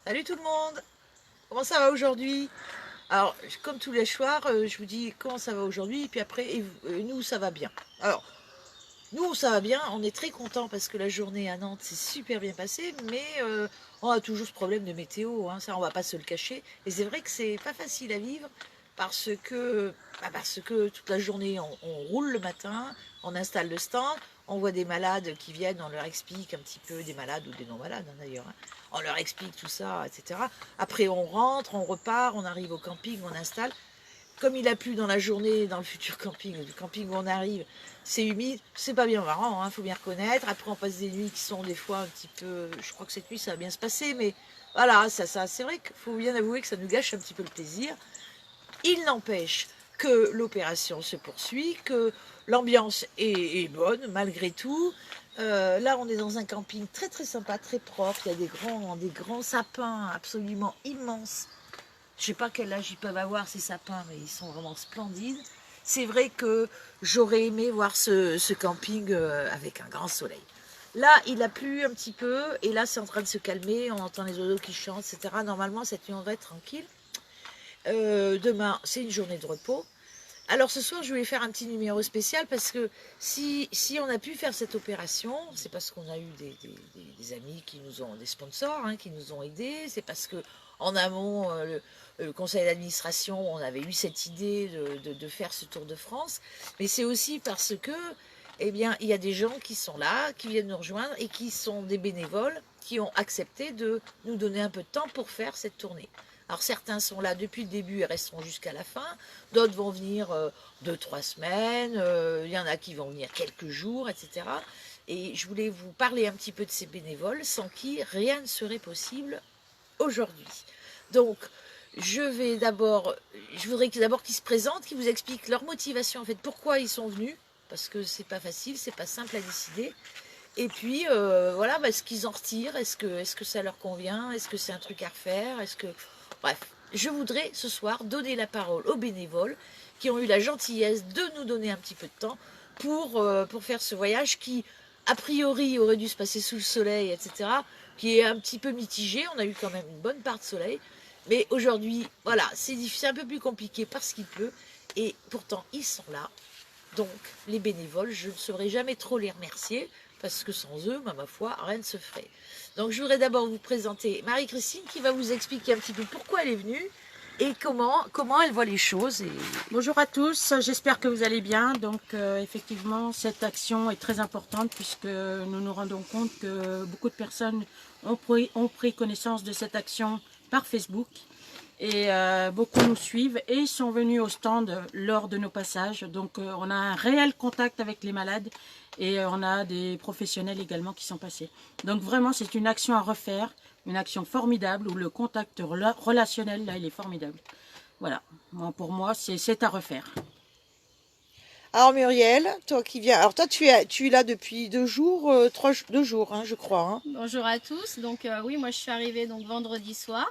Salut tout le monde! Comment ça va aujourd'hui? Alors, comme tous les soirs, je vous dis comment ça va aujourd'hui, et puis après, nous, ça va bien. Alors, nous, ça va bien, on est très contents parce que la journée à Nantes s'est super bien passée, mais on a toujours ce problème de météo, hein, ça, on va pas se le cacher. Et c'est vrai que c'est pas facile à vivre parce que toute la journée, on roule le matin, on installe le stand, on voit des malades qui viennent, on leur explique un petit peu, des malades ou des non-malades hein, d'ailleurs, hein, on leur explique tout ça, etc. Après, on rentre, on repart, on arrive au camping, on installe. Comme il a plu dans la journée, dans le futur camping, le camping où on arrive, c'est humide, c'est pas bien marrant, hein, faut bien reconnaître. Après, on passe des nuits qui sont des fois un petit peu. Je crois que cette nuit, ça va bien se passer, mais voilà, ça c'est vrai qu'il faut bien avouer que ça nous gâche un petit peu le plaisir. Il n'empêche que l'opération se poursuit, que l'ambiance est bonne malgré tout. Là, on est dans un camping très très sympa, très propre. Il y a des grands sapins absolument immenses. Je ne sais pas quel âge ils peuvent avoir ces sapins, mais ils sont vraiment splendides. C'est vrai que j'aurais aimé voir ce camping avec un grand soleil. Là, il a plu un petit peu, et là, c'est en train de se calmer. On entend les oiseaux qui chantent, etc. Normalement, cette nuit, on va être tranquille. Demain, c'est une journée de repos. Alors ce soir, je voulais faire un petit numéro spécial parce que si on a pu faire cette opération, c'est parce qu'on a eu des amis qui nous ont, des sponsors hein, qui nous ont aidés. C'est parce que en amont, le conseil d'administration, on avait eu cette idée de faire ce Tour de France. Mais c'est aussi parce que, eh bien, il y a des gens qui sont là, qui viennent nous rejoindre et qui sont des bénévoles qui ont accepté de nous donner un peu de temps pour faire cette tournée. Alors certains sont là depuis le début et resteront jusqu'à la fin, d'autres vont venir 2, 3 semaines, il y en a qui vont venir quelques jours, etc. Et je voulais vous parler un petit peu de ces bénévoles sans qui rien ne serait possible aujourd'hui. Donc, je voudrais d'abord qu'ils se présentent, qu'ils vous expliquent leur motivation, en fait, pourquoi ils sont venus, parce que c'est pas facile, c'est pas simple à décider. Et puis, voilà, ce qu'ils en retirent, est-ce que ça leur convient, est-ce que c'est un truc à refaire, Bref, je voudrais ce soir donner la parole aux bénévoles qui ont eu la gentillesse de nous donner un petit peu de temps pour faire ce voyage qui, a priori, aurait dû se passer sous le soleil, etc., qui est un petit peu mitigé. On a eu quand même une bonne part de soleil. Mais aujourd'hui, voilà, c'est un peu plus compliqué parce qu'il pleut. Et pourtant, ils sont là. Donc, les bénévoles, je ne saurais jamais trop les remercier, parce que sans eux, ma foi, rien ne se ferait. Donc, je voudrais d'abord vous présenter Marie-Christine, qui va vous expliquer un petit peu pourquoi elle est venue, et comment elle voit les choses. Bonjour à tous, j'espère que vous allez bien. Donc effectivement, cette action est très importante puisque nous nous rendons compte que beaucoup de personnes ont pris connaissance de cette action par Facebook et beaucoup nous suivent et sont venus au stand lors de nos passages. Donc on a un réel contact avec les malades et on a des professionnels également qui sont passés. Donc vraiment, c'est une action à refaire, une action formidable où le contact relationnel, là, il est formidable. Voilà, pour moi, c'est à refaire. Alors Muriel, toi qui viens, alors toi tu es là depuis 2 jours, 2 jours, hein, je crois. Hein. Bonjour à tous. Donc oui, moi je suis arrivée donc vendredi soir.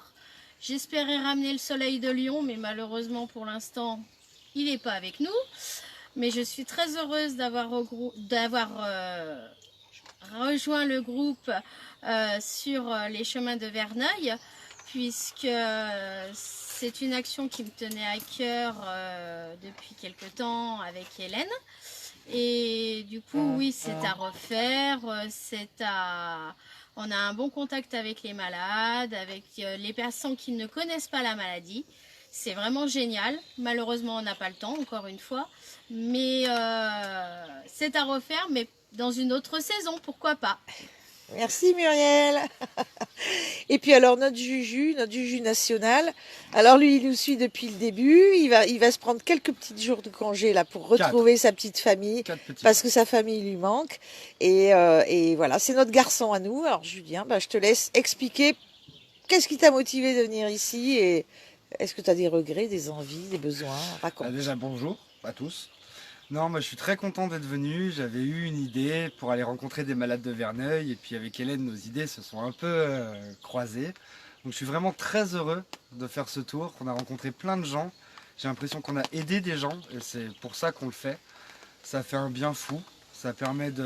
J'espérais ramener le soleil de Lyon, mais malheureusement pour l'instant, il n'est pas avec nous. Mais je suis très heureuse d'avoir rejoint le groupe sur les chemins de Verneuil, puisque c'est une action qui me tenait à cœur depuis quelque temps avec Hélène. Et du coup, oui, c'est à refaire, on a un bon contact avec les malades, avec les personnes qui ne connaissent pas la maladie. C'est vraiment génial. Malheureusement, on n'a pas le temps, encore une fois. Mais c'est à refaire, mais dans une autre saison, pourquoi pas. Merci Muriel. Et puis alors notre Juju national, alors lui il nous suit depuis le début, il va se prendre quelques petits jours de congé là pour retrouver sa petite famille, parce que sa famille lui manque. Et voilà, c'est notre garçon à nous. Alors Julien, je te laisse expliquer qu'est-ce qui t'a motivé de venir ici et est-ce que tu as des regrets, des envies, des besoins? Raconte. Déjà bonjour à tous. Non, moi je suis très content d'être venu. J'avais eu une idée pour aller rencontrer des malades de Verneuil et puis avec Hélène nos idées se sont un peu croisées. Donc je suis vraiment très heureux de faire ce tour, qu'on a rencontré plein de gens. J'ai l'impression qu'on a aidé des gens et c'est pour ça qu'on le fait. Ça fait un bien fou, ça permet de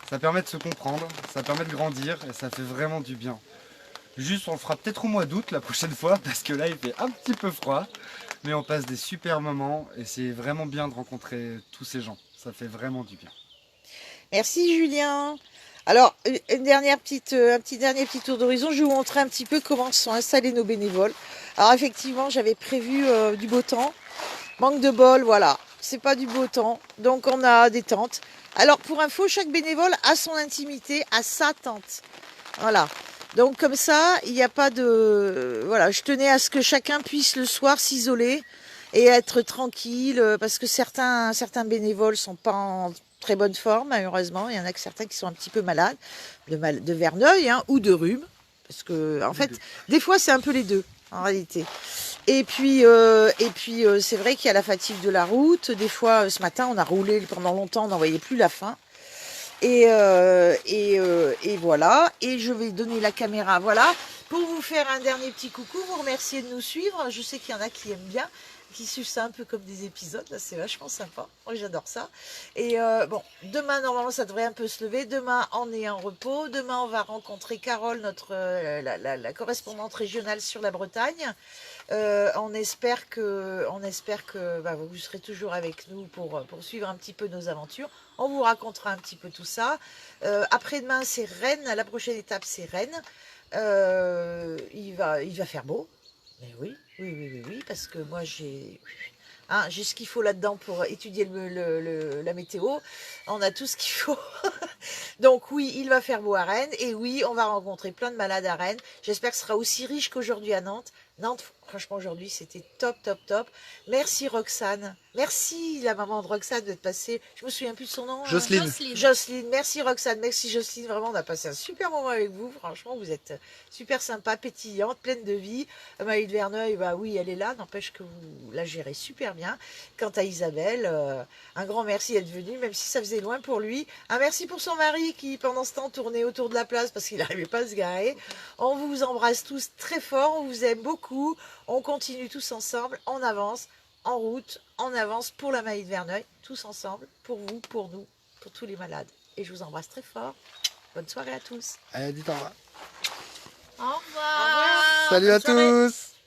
se comprendre, ça permet de grandir et ça fait vraiment du bien. Juste, on le fera peut-être au mois d'août la prochaine fois, parce que là, il fait un petit peu froid. Mais on passe des super moments et c'est vraiment bien de rencontrer tous ces gens. Ça fait vraiment du bien. Merci Julien. Alors, un petit dernier petit tour d'horizon. Je vais vous montrer un petit peu comment sont installés nos bénévoles. Alors effectivement, j'avais prévu du beau temps. Manque de bol, voilà. C'est pas du beau temps. Donc on a des tentes. Alors pour info, chaque bénévole a son intimité, a sa tente. Voilà. Donc comme ça, il n'y a pas de... Voilà, je tenais à ce que chacun puisse le soir s'isoler et être tranquille, parce que certains bénévoles sont pas en très bonne forme, malheureusement. Il y en a que certains qui sont un petit peu malades, de verneuil, hein, ou de rhume. Parce que, en fait, des fois, c'est un peu les deux, en réalité. Et puis c'est vrai qu'il y a la fatigue de la route. Des fois, ce matin, on a roulé pendant longtemps, on n'en voyait plus la fin. Et voilà. Et je vais donner la caméra. Voilà. Pour vous faire un dernier petit coucou, vous remercier de nous suivre. Je sais qu'il y en a qui aiment bien, qui suivent ça un peu comme des épisodes. Là, c'est vachement sympa. Moi, j'adore ça. Et bon, demain, normalement, ça devrait un peu se lever. Demain, on est en repos. Demain, on va rencontrer Carole, notre la correspondante régionale sur la Bretagne. On espère que vous serez toujours avec nous pour suivre un petit peu nos aventures. On vous racontera un petit peu tout ça. Après-demain, c'est Rennes. La prochaine étape, c'est Rennes. Il va faire beau. Mais oui, parce que moi, j'ai ce qu'il faut là-dedans pour étudier la météo. On a tout ce qu'il faut. Donc oui, il va faire beau à Rennes. Et oui, on va rencontrer plein de malades à Rennes. J'espère que ce sera aussi riche qu'aujourd'hui à Nantes. Nantes, franchement, aujourd'hui, c'était top, top, top. Merci Roxane. Merci la maman de Roxane d'être passée. Je me souviens plus de son nom. Jocelyne. Jocelyne. Merci Roxane. Merci Jocelyne. Vraiment, on a passé un super moment avec vous. Franchement, vous êtes super sympa, pétillante, pleine de vie. Maï de Verneuil, bah oui, elle est là. N'empêche que vous la gérez super bien. Quant à Isabelle, un grand merci d'être venue, même si ça faisait loin pour lui. Un merci pour son mari qui, pendant ce temps, tournait autour de la place parce qu'il n'arrivait pas à se garer. On vous embrasse tous très fort. On vous aime beaucoup. On continue tous ensemble. On avance. En route, en avance pour la Maï de Verneuil, tous ensemble, pour vous, pour nous, pour tous les malades. Et je vous embrasse très fort. Bonne soirée à tous. Allez, dites au revoir. Au revoir. Salut à Bonne soirée. tous.